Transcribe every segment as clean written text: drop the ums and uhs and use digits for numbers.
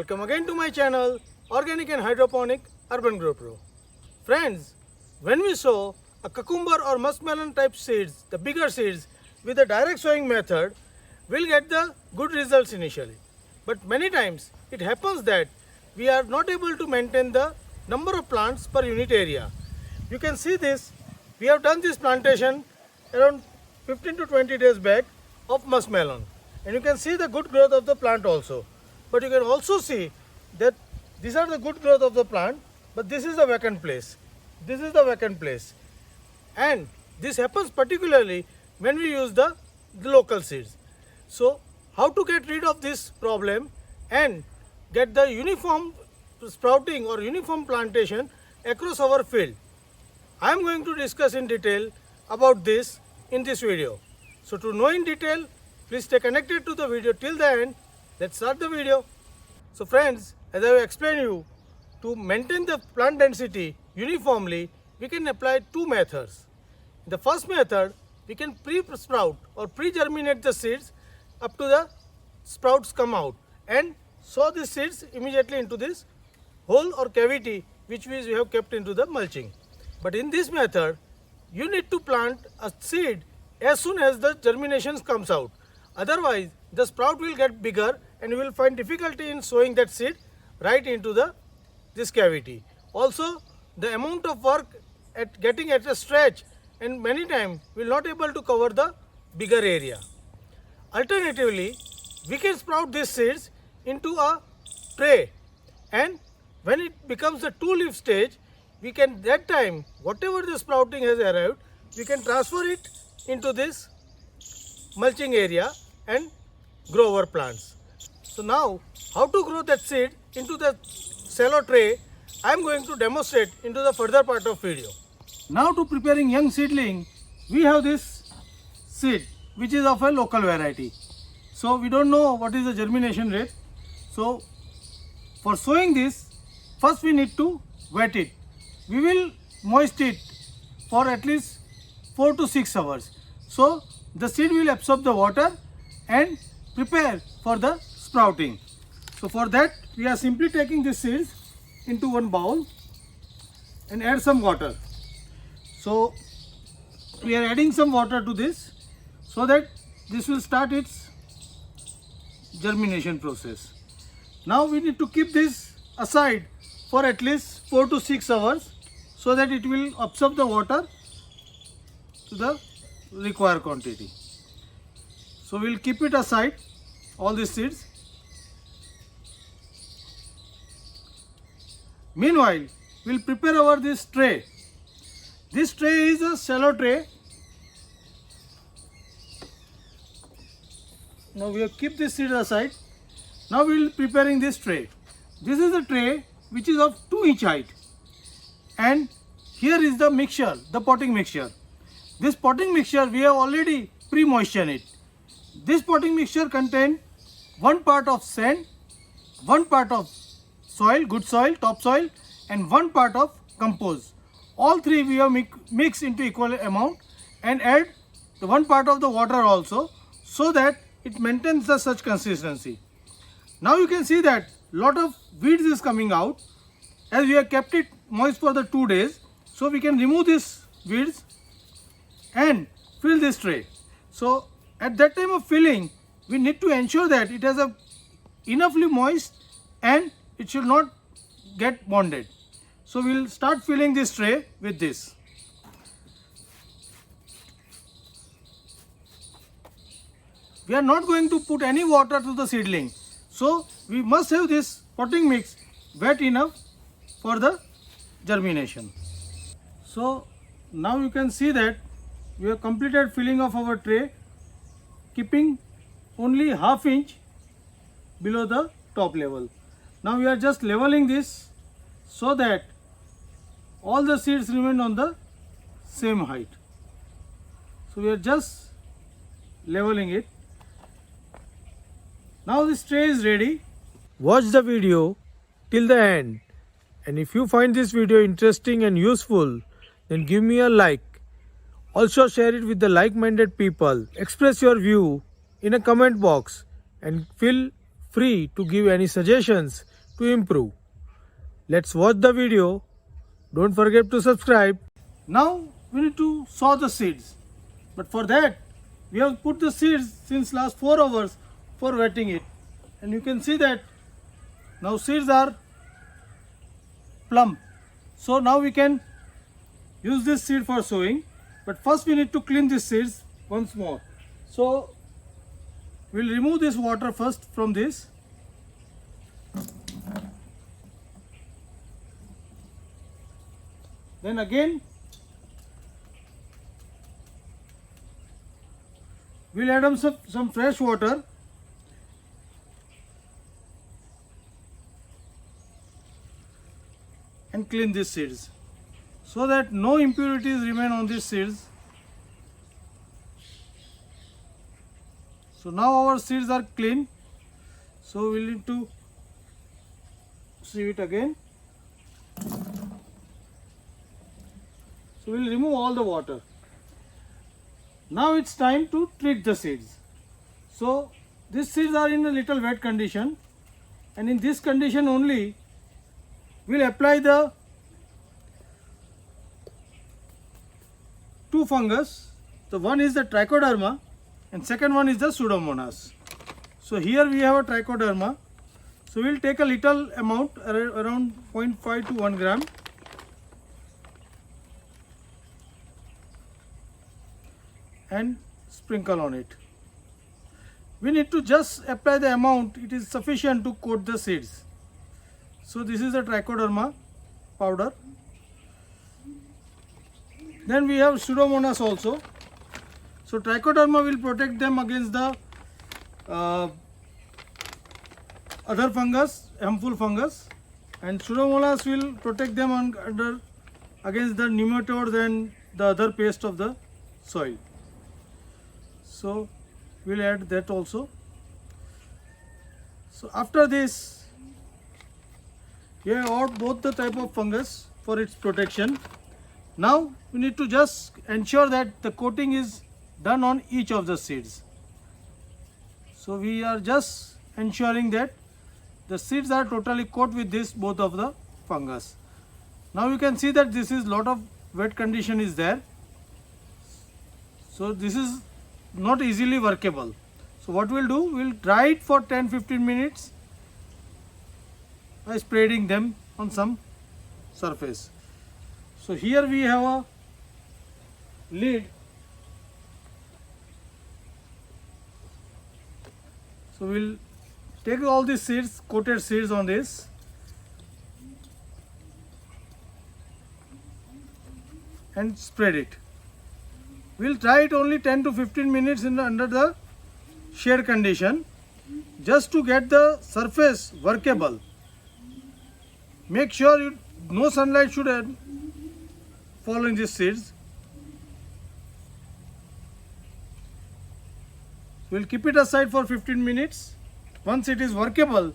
Welcome again to my channel Organic and Hydroponic Urban Grow Pro. Friends, when we sow a cucumber or muskmelon type seeds, the bigger seeds with a direct sowing method, we'll get the good results initially. But many times it happens that we are not able to maintain the number of plants per unit area. You can see this, we have done this plantation around 15 to 20 days back of muskmelon, and you can see the good growth of the plant also. But you can also see that these are the good growth of the plant, but this is the vacant place. This is the vacant place. And this happens particularly when we use the local seeds. So how to get rid of this problem and get the uniform sprouting or uniform plantation across our field? I am going to discuss in detail about this in this video. So to know in detail, please stay connected to the video till the end. Let's start the video. So friends, as I have explained you, to maintain the plant density uniformly, we can apply two methods. In the first method, we can pre-sprout or pre-germinate the seeds up to the sprouts come out and sow the seeds immediately into this hole or cavity which we have kept into the mulching. But in this method, you need to plant a seed as soon as the germination comes out. Otherwise, the sprout will get bigger and you will find difficulty in sowing that seed right into this cavity. Also, the amount of work at getting at a stretch and many times will not able to cover the bigger area. Alternatively, we can sprout these seeds into a tray, and when it becomes the two-leaf stage, we can that time whatever the sprouting has arrived, we can transfer it into this mulching area and grow our plants. So now, how to grow that seed into the shallow tray, I am going to demonstrate into the further part of video. Now to preparing young seedling, we have this seed which is of a local variety. So we don't know what is the germination rate. So for sowing this, first we need to wet it. We will moist it for at least 4 to 6 hours. So the seed will absorb the water and prepare for the sprouting. So for that, we are simply taking the seeds into one bowl and add some water. So we are adding some water to this so that this will start its germination process. Now we need to keep this aside for at least 4 to 6 hours so that it will absorb the water to the required quantity. So we will keep it aside, all these seeds. Meanwhile, we will prepare this tray. This tray is a shallow tray. Now we have kept this seed aside. Now we will be preparing this tray. This is a tray which is of 2-inch height. And here is the mixture, the potting mixture. This potting mixture we have already pre-moistened it. This potting mixture contains 1 part of sand, 1 part of soil, good soil, topsoil, and 1 part of compost. All three we have mixed into equal amount and add the 1 part of the water also so that it maintains the such consistency. Now you can see that lot of weeds is coming out as we have kept it moist for the 2 days. So we can remove these weeds and fill this tray. So at that time of filling, we need to ensure that it has a enoughly moist and it should not get bonded. So we will start filling this tray with this. We are not going to put any water to the seedling. So we must have this potting mix wet enough for the germination. So now you can see that we have completed filling of our tray, keeping only ½ inch below the top level. Now we are just leveling this so that all the seeds remain on the same height. So we are just leveling it. Now this tray is ready. Watch the video till the end, and if you find this video interesting and useful, then give me a like. Also share it with the like-minded people. Express your view in a comment box and feel free to give any suggestions to improve. Let's watch the video. Don't forget to subscribe. Now we need to sow the seeds. But for that, we have put the seeds since last 4 hours for wetting it. And you can see that now seeds are plump. So now we can use this seed for sowing. But first we need to clean these seeds once more. So we'll remove this water first from this. Then again we'll add some fresh water. And clean these seeds so that no impurities remain on these seeds. So now our seeds are clean. So we need to sieve it again. So we'll remove all the water. Now it's time to treat the seeds. So these seeds are in a little wet condition, and in this condition only we'll apply the two fungus. The one is the trichoderma and second one is the pseudomonas. So here we have a trichoderma. So we'll take a little amount around 0.5 to 1 gram. And sprinkle on it. We need to just apply the amount. It is sufficient to coat the seeds. So this is the trichoderma powder. Then we have pseudomonas also. So trichoderma will protect them against the other fungus, harmful fungus, and pseudomonas will protect them against the nematodes and the other pest of the soil. So we'll add that also. So after this, we have out both the type of fungus for its protection. Now we need to just ensure that the coating is done on each of the seeds. So we are just ensuring that the seeds are totally coated with this both of the fungus. Now you can see that this is lot of wet condition is there. So this is not easily workable. So what we'll do, we'll dry it for 10-15 minutes by spreading them on some surface. So here we have a lid. So we'll take all these seeds, coated seeds on this. And spread it. We'll try it only 10 to 15 minutes under the shade condition, just to get the surface workable. Make sure no sunlight should fall in these seeds. We'll keep it aside for 15 minutes. Once it is workable,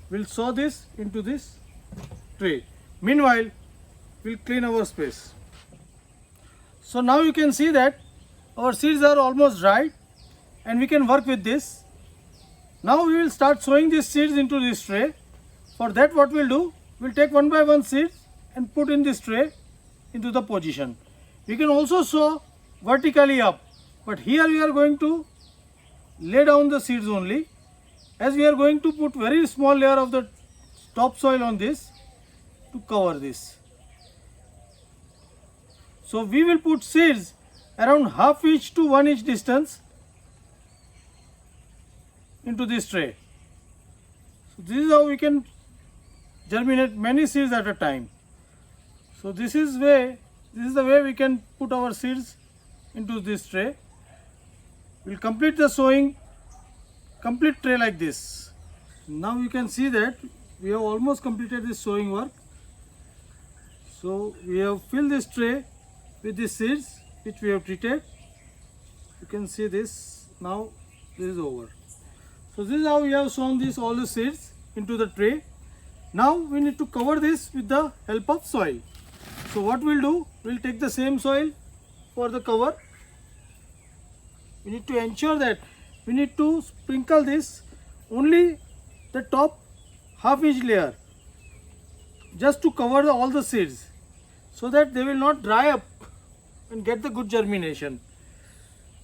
we'll sow this into this tray. Meanwhile, we'll clean our space. So now you can see that our seeds are almost dry and we can work with this. Now we will start sowing these seeds into this tray. For that, what we'll do, we'll take one by one seed and put in this tray into the position. We can also sow vertically up, but here we are going to lay down the seeds only, as we are going to put very small layer of the topsoil on this to cover this. So we will put seeds around ½ inch to 1 inch distance into this tray. So this is how we can germinate many seeds at a time. So this is the way we can put our seeds into this tray. We'll complete the sowing, complete tray like this. Now you can see that we have almost completed this sowing work. So we have filled this tray with the seeds which we have treated. You can see this. Now this is over. So this is how we have sown all the seeds into the tray. Now we need to cover this with the help of soil. So what we'll do, we'll take the same soil for the cover. We need to ensure that we need to sprinkle this only the top ½ inch layer. just to cover all the seeds so that they will not dry up and get the good germination.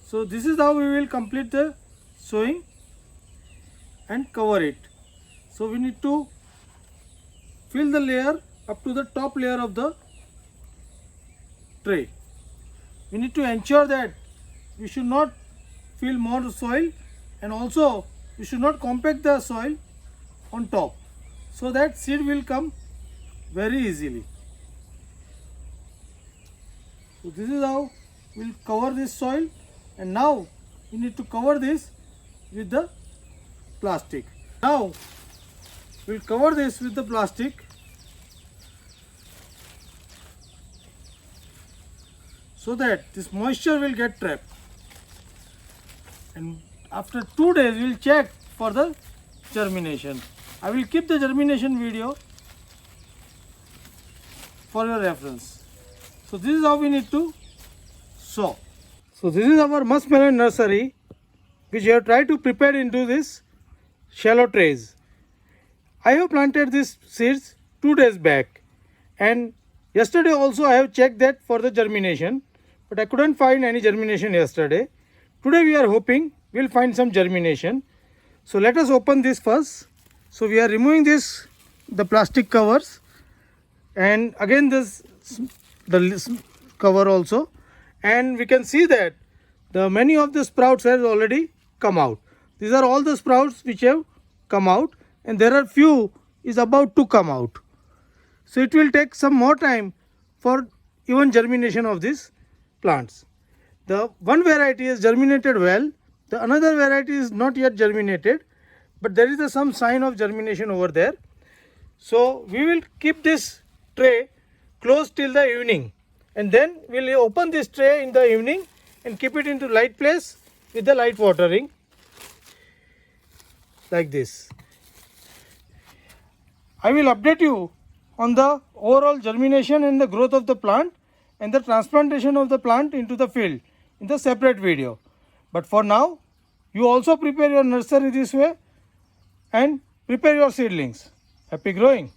So this is how we will complete the sowing and cover it. So we need to fill the layer up to the top layer of the tray. We need to ensure that we should not fill more soil, and also we should not compact the soil on top, so that seed will come very easily. So this is how we will cover this soil, and now we need to cover this with the plastic. Now we will cover this with the plastic so that this moisture will get trapped, and after 2 days we will check for the germination. I will keep the germination video for your reference. So this is how we need to sow. So this is our muskmelon nursery, which we have tried to prepare into this shallow trays. I have planted these seeds 2 days back, and yesterday also I have checked that for the germination, but I couldn't find any germination yesterday. Today we are hoping we'll find some germination. So let us open this first. So we are removing the plastic covers, and again the cover also, and we can see that many of the sprouts have already come out. These are all the sprouts which have come out, and there are few is about to come out. So it will take some more time for even germination of these plants. The one variety is germinated well, the another variety is not yet germinated, but there is some sign of germination over there. So we will keep this tray closed till the evening, and then we will open this tray in the evening and keep it into light place with the light watering like this. I will update you on the overall germination and the growth of the plant and the transplantation of the plant into the field in the separate video. But for now, you also prepare your nursery this way and prepare your seedlings. Happy growing!